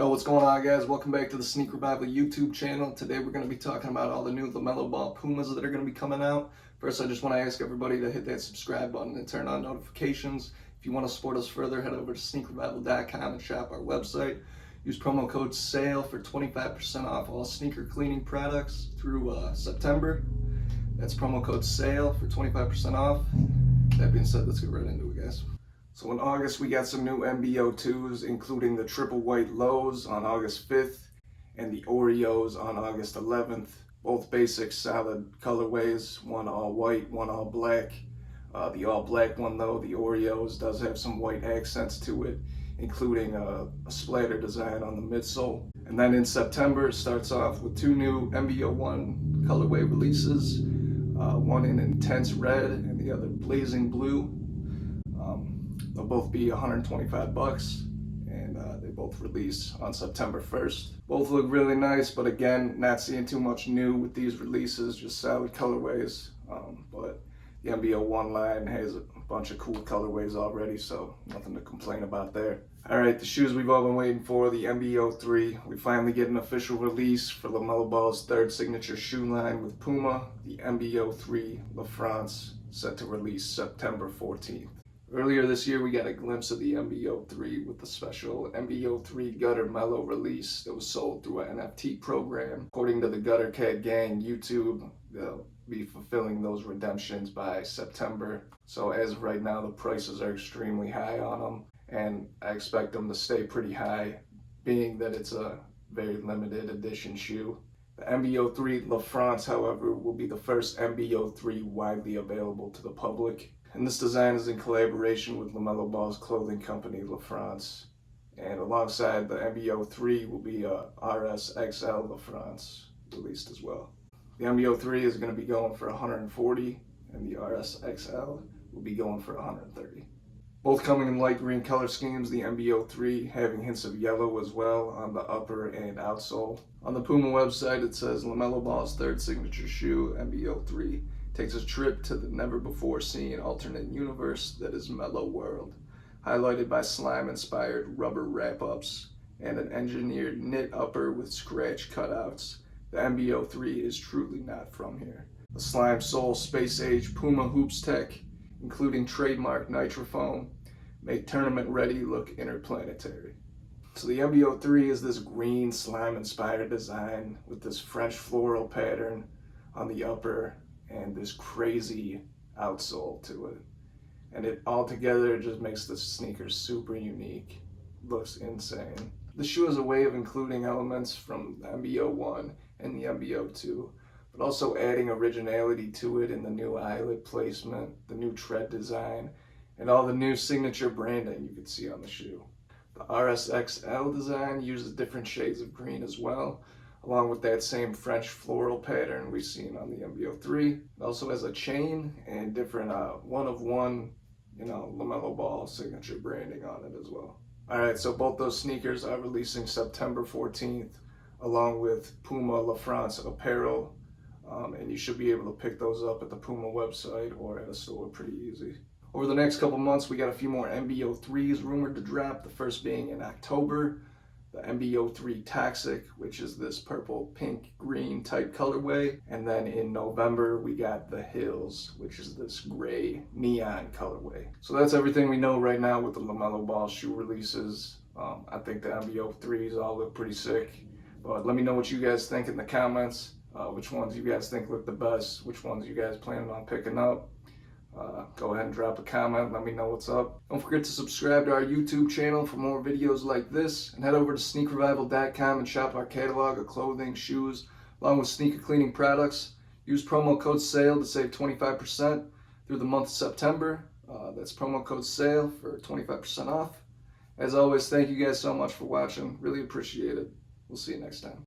Yo, what's going on, guys? Welcome back to the Sneaker Revival YouTube channel. Today we're going to be talking about all the new LaMelo Ball Pumas that are going to be coming out. First, I just want to ask everybody to hit that subscribe button and turn on notifications. If you want to support us further, head over to sneakerrevival.com and shop our website. Use promo code SALE for 25% off all sneaker cleaning products through September. That's promo code SALE for 25% off. That being said, let's get right into it, guys. So in August, we got some new MB02s, including the triple white lows on August 5th and the Oreos on August 11th. Both basic, solid colorways, one all white, one all black. The all black one though, the Oreos, does have some white accents to it, including a splatter design on the midsole. And then in September, it starts off with two new MB01 colorway releases, one in intense red and the other blazing blue. They'll both be $125, and they both release on September 1st. Both look really nice, but again, not seeing too much new with these releases, just solid colorways. But the MB01 line has a bunch of cool colorways already, so nothing to complain about there. Alright, the shoes we've all been waiting for, the MB03. We finally get an official release for LaMelo Ball's third signature shoe line with Puma, the MB03 La France, set to release September 14th. Earlier this year, we got a glimpse of the MB03 with the special MB03 guttermelo release that was sold through an NFT program. According to the Gutter Cat Gang YouTube, they'll be fulfilling those redemptions by September. So as of right now, the prices are extremely high on them, and I expect them to stay pretty high, being that it's a very limited edition shoe. The MB03 La France, however, will be the first MB03 widely available to the public. And this design is in collaboration with LaMelo Ball's clothing company, La France. And alongside the MB03 will be a RSXL La France released as well. The MB03 is going to be going for $140, and the RSXL will be going for $130. Both coming in light green color schemes, the MB03 having hints of yellow as well on the upper and outsole. On the Puma website, it says LaMelo Ball's third signature shoe, MB03, takes a trip to the never-before-seen alternate universe that is Melo World, highlighted by slime-inspired rubber wrap-ups and an engineered knit upper with scratch cutouts. The MB03 is truly not from here. The slime sole space-age Puma hoops tech, including trademark nitrofoam, make tournament-ready look interplanetary. So the MB03 is this green slime-inspired design with this French floral pattern on the upper and this crazy outsole to it. And it all together just makes the sneaker super unique. Looks insane. The shoe is a way of including elements from the MB01 and the MB02, but also adding originality to it in the new eyelet placement, the new tread design, and all the new signature branding you can see on the shoe. The RSXL design uses different shades of green as well, along with that same French floral pattern we've seen on the MB03. It also has a chain and different one-of-one, LaMelo Ball signature branding on it as well. Alright, so both those sneakers are releasing September 14th, along with Puma La France apparel, and you should be able to pick those up at the Puma website or at a store pretty easy. Over the next couple months, we got a few more MB03s rumored to drop, the first being in October. The MB03 Toxic, which is this purple, pink, green type colorway. And then in November, we got the Hills, which is this gray neon colorway. So that's everything we know right now with the LaMelo Ball shoe releases. I think the MB03s all look pretty sick. But let me know what you guys think in the comments. Which ones you guys think look the best, which ones you guys planning on picking up. Go ahead and drop a comment, let me know what's up. Don't forget to subscribe to our YouTube channel for more videos like this, and head over to sneakerrevival.com and shop our catalog of clothing, shoes, along with sneaker cleaning products. Use promo code SALE to save 25% through the month of September. That's promo code SALE for 25% off. As always, thank you guys so much for watching. Really appreciate it. We'll see you next time.